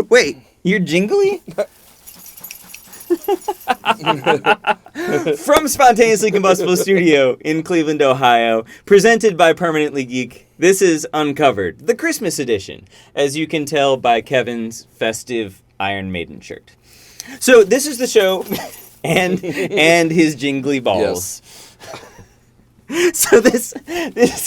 Wait, you're jingly? From Spontaneously Combustible Studio in Cleveland, Ohio, presented by Permanently Geek, this is Uncovered, the Christmas edition, as you can tell by Kevin's festive Iron Maiden shirt. So this is the show, and his jingly balls. Yes. So this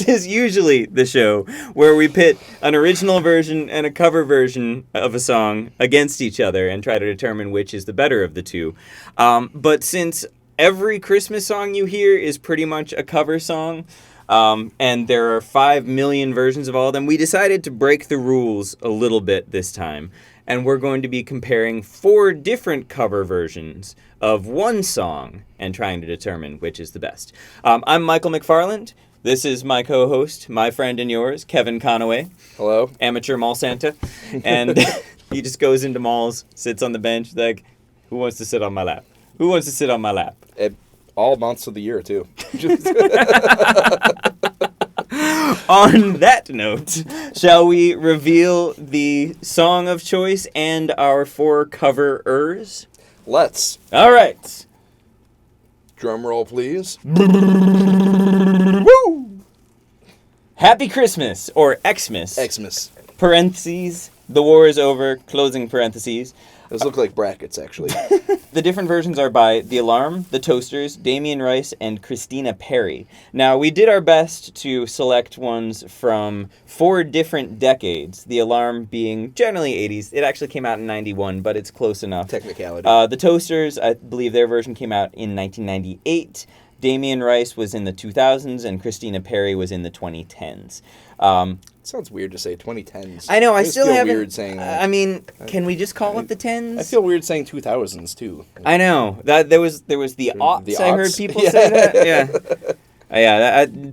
is usually the show where we pit an original version and a cover version of a song against each other and try to determine which is the better of the two. But since every Christmas song you hear is pretty much a cover song, and there are 5 million versions of all of them, we decided to break the rules a little bit this time. And we're going to be comparing 4 different cover versions of one song and trying to determine which is the best. I'm Michael McFarland. This is my co-host, my friend and yours, Kevin Conaway. Hello. Amateur mall Santa. And he just goes into malls, sits on the bench, like, who wants to sit on my lap? Who wants to sit on my lap? All months of the year, too. On that note, shall we reveal the song of choice and our 4 coverers? Let's. All right. Drum roll, please. Woo! Happy Christmas, or Xmas. Xmas. Parentheses. The war is over. Closing parentheses. Those look like brackets, actually. The different versions are by The Alarm, The Toasters, Damien Rice, and Christina Perri. Now, we did our best to select ones from 4 different decades, The Alarm being generally 80s. It actually came out in 91, but it's close enough. Technicality. The Toasters, I believe their version came out in 1998. Damien Rice was in the 2000s, and Christina Perri was in the 2010s. Sounds weird to say 2010s. I know, I still feel haven't... weird saying that. I mean, can we just call it the 10s? I feel weird saying 2000s, too. I know. That there was the aughts. The I heard aughts. people say that. Yeah.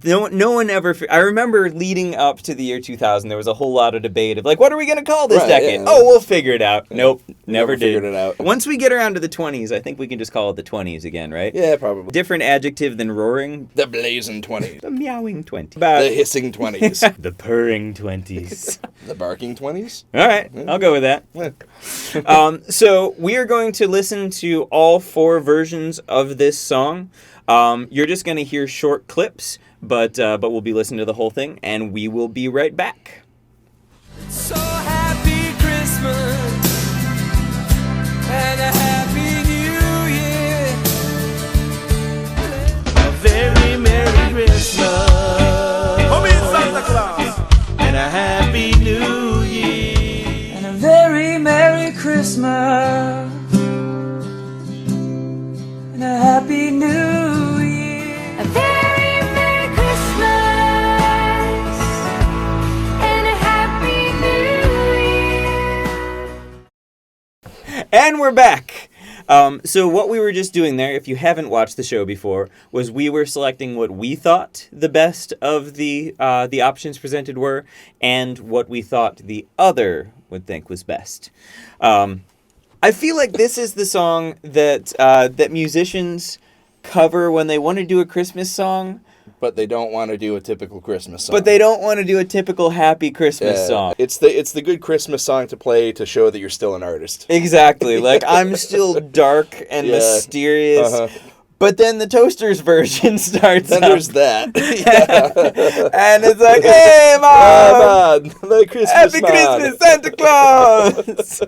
No one ever... I remember leading up to the year 2000, there was a whole lot of debate of, like, what are we going to call this decade? Yeah. Oh, we'll figure it out. Yeah. Nope, never did. Figured it out. Once we get around to the 20s, I think we can just call it the 20s again, right? Yeah, probably. Different adjective than roaring. The blazing 20s. The meowing 20s. The hissing 20s. The purring 20s. The barking 20s. All right, I'll go with that. Yeah. So we are going to listen to all 4 versions of this song. You're just going to hear short clips, but we'll be listening to the whole thing, and we will be right back. So happy Christmas and a happy New Year. A very Merry Christmas. Come in, Santa Claus. And a happy New Year. And a very Merry Christmas. And a happy New Year. A very Merry Christmas and a happy New Year. And we're back. So what we were just doing there, if you haven't watched the show before, was we were selecting what we thought the best of the options presented were, and what we thought the other would think was best. I feel like this is the song that that musicians cover when they want to do a Christmas song. But they don't want to do a typical Christmas song. But they don't want to do a typical happy Christmas song. It's the good Christmas song to play to show that you're still an artist. Exactly. Like, I'm still dark and mysterious. Uh-huh. But then the Toasters version starts Then up. there's that. And it's like, hey, Mom! Merry Christmas, Happy Mom. Christmas, Santa Claus!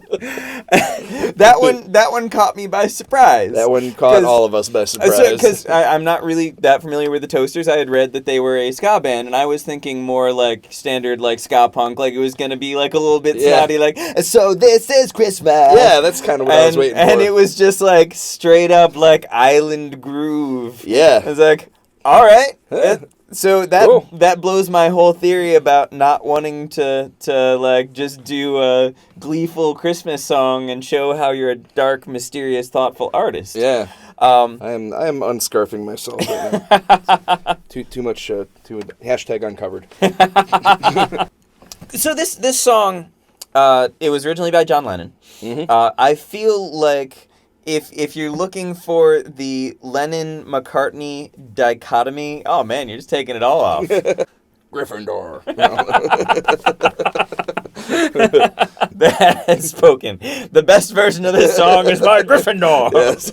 That one caught me by surprise. That one caught all of us by surprise. Because I'm not really that familiar with the Toasters. I had read that they were a ska band, and I was thinking more like standard like ska punk, like it was going to be like a little bit snotty, like, so this is Christmas. Yeah, that's kind of what I was waiting for. And it was just like straight up like island groove. Yeah. I was like, all right. So that blows my whole theory about not wanting to like just do a gleeful Christmas song and show how you're a dark, mysterious, thoughtful artist. Yeah. I am unscarfing myself right now. too much hashtag uncovered. So this song, it was originally by John Lennon. Mm-hmm. I feel like if you're looking for the Lennon-McCartney dichotomy, oh man, you're just taking it all off. Gryffindor. That has spoken. The best version of this song is by Gryffindor. Yes.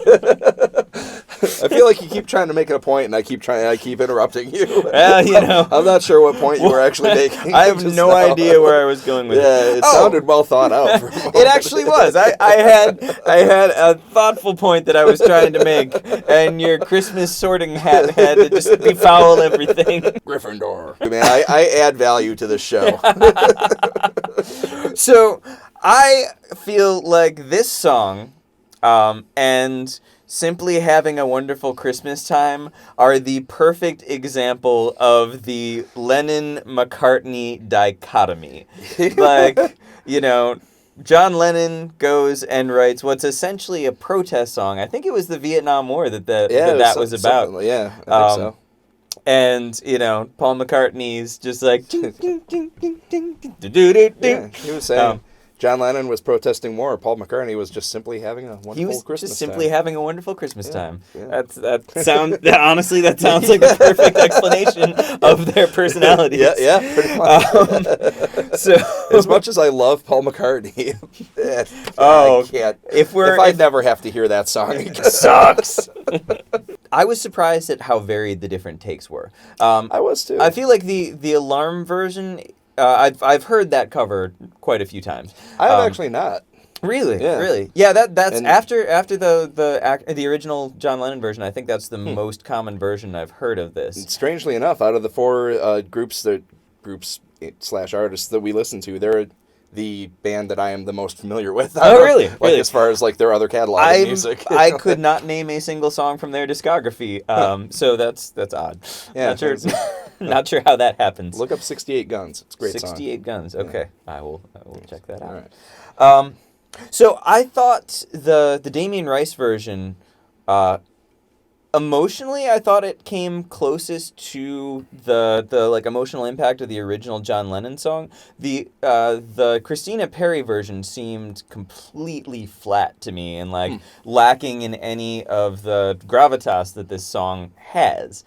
I feel like you keep trying to make it a point, and I keep interrupting you. Well, I'm not sure what point you were actually making. I have no idea where I was going with it. Yeah, it sounded well thought out. For a moment. It actually was. I had a thoughtful point that I was trying to make, and your Christmas sorting hat had to just befoul everything. Gryffindor. Man, I add value to this show. So I feel like this song, and Simply Having a Wonderful Christmas Time are the perfect example of the Lennon-McCartney dichotomy. Like, John Lennon goes and writes what's essentially a protest song. I think it was the Vietnam War that was about. Yeah, I think so. And, Paul McCartney's just like... Yeah, he was saying... John Lennon was protesting war. Paul McCartney was just simply having a wonderful Christmas time. He was just simply having a wonderful Christmas time. Yeah. Honestly, that sounds like the perfect explanation of their personalities. Yeah, pretty much. So, as much as I love Paul McCartney, I can't. If I'd never have to hear that song, it sucks. I was surprised at how varied the different takes were. I was too. I feel like the Alarm version... I've heard that cover quite a few times. I have actually not. Really? Yeah. Really? Yeah, that's after the original John Lennon version. I think that's the most common version I've heard of this. Strangely enough, out of the four groups/artists that we listen to, they're the band that I am the most familiar with. Oh, really? Really? As far as their other catalog of music. I could not name a single song from their discography. So that's odd. Yeah. Not sure how that happens. Look up 68 Guns. It's a great 68 song. Guns. Okay. Yeah. I will check that out. All right. So I thought the Damien Rice version, emotionally, I thought it came closest to the emotional impact of the original John Lennon song. The Christina Perri version seemed completely flat to me and lacking in any of the gravitas that this song has.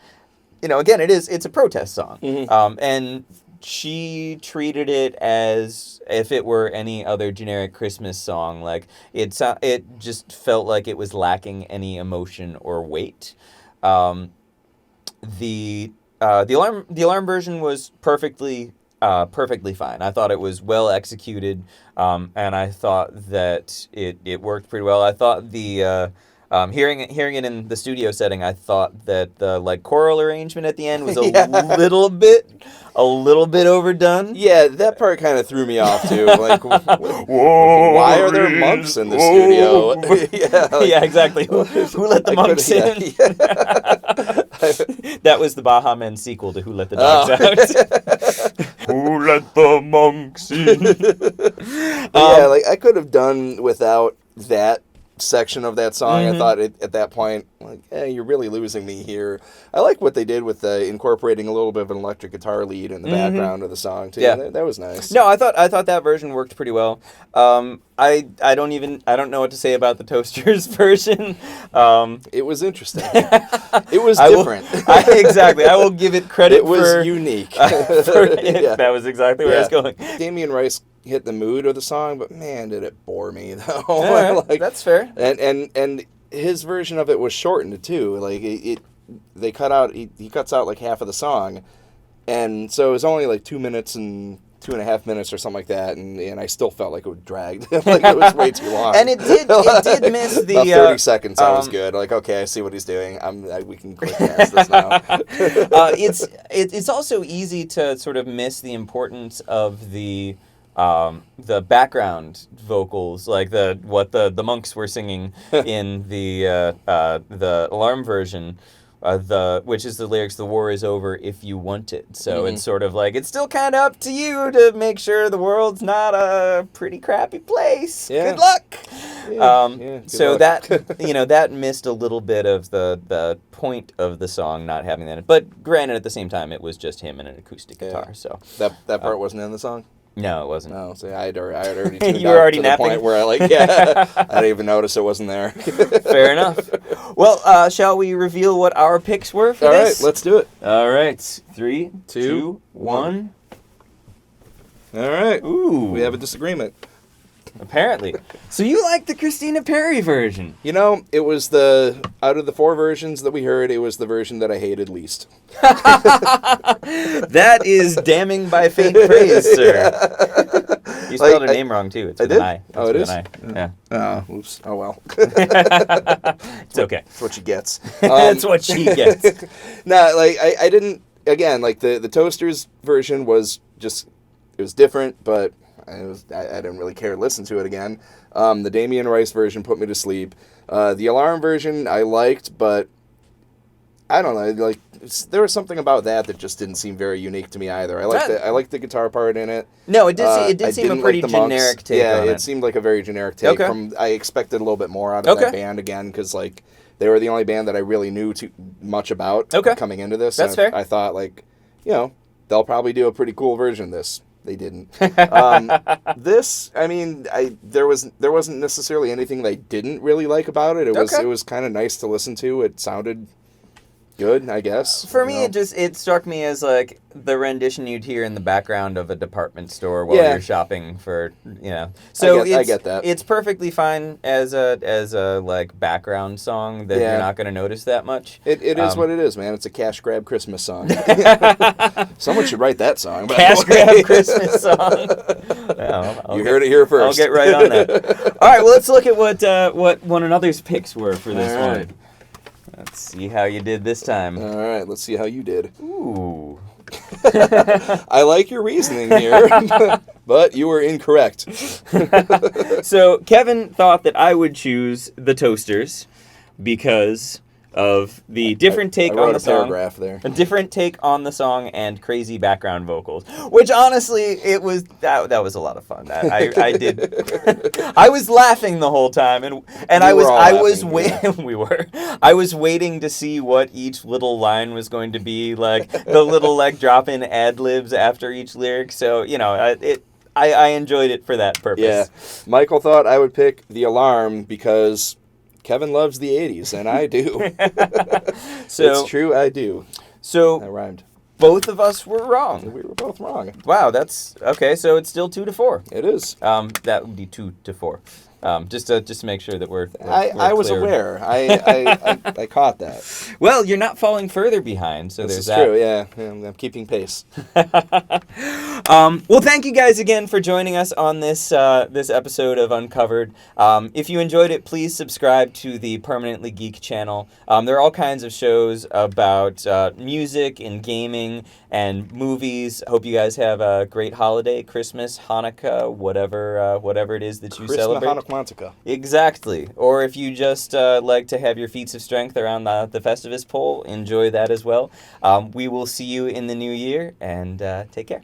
Again, it's a protest song, and she treated it as if it were any other generic Christmas song. It just felt like it was lacking any emotion or weight. The alarm version was perfectly fine. I thought it was well executed, and I thought that it worked pretty well. I thought hearing it in the studio setting, I thought that the choral arrangement at the end was a little bit overdone. Yeah, that part kind of threw me off too. Why are there monks in the studio? Yeah, exactly. Who let the monks in? That was the Baha Men sequel to Who Let the Dogs Out. Who let the monks in? I could have done without that section of that song. I thought at that point, you're really losing me here. I like what they did with incorporating a little bit of an electric guitar lead in the background of the song too. Yeah, that was nice. No, I thought that version worked pretty well. I don't know what to say about the Toasters version. It was interesting. It was different. Exactly. I will give it credit. It was unique. That was exactly where I was going. Damien Rice hit the mood of the song, but man, did it bore me though. Right, that's fair. And his version of it was shortened too. They cut out. He cuts out half of the song, and so it was only 2 minutes and 2.5 minutes or something like that, and I still felt like it would drag. It was way too long. And it did miss the... About 30 seconds, I was good. Okay, I see what he's doing. We can click past this now. It's also easy to sort of miss the importance of the background vocals, what the monks were singing in the Alarm version. Which is the lyrics, "The war is over if you want it." So it's sort of it's still kind of up to you to make sure the world's not a pretty crappy place. Yeah. Good luck. Good luck. That missed a little bit of the point of the song not having that. But granted, at the same time, it was just him and an acoustic guitar. So that part wasn't in the song. No, it wasn't. No, I had already tuned you were already to napping? the point where I didn't even notice it wasn't there. Fair enough. Well, shall we reveal what our picks were for All this? right, let's do it. All right. 3, 2, 1. All right. Ooh. We have a disagreement. Apparently. So you like the Christina Perri version? You know, it was out of the 4 versions that we heard, it was the version that I hated least. That is damning by faint praise, sir. You spelled her name wrong, too. It's with an I. Oh, it is? Yeah. Oh, oops. Oh, well. It's okay. That's what she gets. That's what she gets. No, I didn't, again, the Toasters version was just, it was different, but I didn't really care to listen to it again. The Damien Rice version put me to sleep. The Alarm version I liked, but I don't know. There was something about that just didn't seem very unique to me either. I liked the guitar part in it. No, it did seem a pretty generic take on it. Yeah, it seemed like a very generic take. Okay. I expected a little bit more out of that band again, because they were the only band that I really knew too much about coming into this. That's fair. I thought they'll probably do a pretty cool version of this. They didn't. This, I mean, there wasn't necessarily anything that I didn't really like about it. It was kind of nice to listen to. It sounded good, I guess. For me, it struck me as the rendition you'd hear in the background of a department store while you're shopping for, So I get that. It's perfectly fine as a background song that you're not going to notice that much. It is what it is, man. It's a cash grab Christmas song. Someone should write that song. Cash grab Christmas song. You heard it here first. I'll get right on that. All right, well, let's look at what one another's picks were for this one. Let's see how you did this time. All right, let's see how you did. Ooh. I like your reasoning here, but you were incorrect. So Kevin thought that I would choose the Toasters because of the different take on the song. Paragraph there. A different take on the song and crazy background vocals, which honestly, it was that was a lot of fun. I did. I was laughing the whole time, and I was waiting to see what each little line was going to be, the little drop in ad libs after each lyric. So I enjoyed it for that purpose. Yeah, Michael thought I would pick The Alarm because Kevin loves the 80s, and I do. So, it's true, I do. So that rhymed. Both of us were wrong. We were both wrong. Wow, that's okay. So it's still 2-4. It is. That would be 2-4. Just to make sure that we're I was clear. aware. I caught that. Well, you're not falling further behind, so this there's is that. true. Yeah, I'm keeping pace. Well, thank you guys again for joining us on this episode of Uncovered. If you enjoyed it, please subscribe to the Permanently Geek channel. There are all kinds of shows about music and gaming and movies. Hope you guys have a great holiday, Christmas, Hanukkah, whatever it is that you celebrate. Hanukkah. Exactly. Or if you just like to have your feats of strength around the Festivus pole, enjoy that as well. We will see you in the new year, and take care.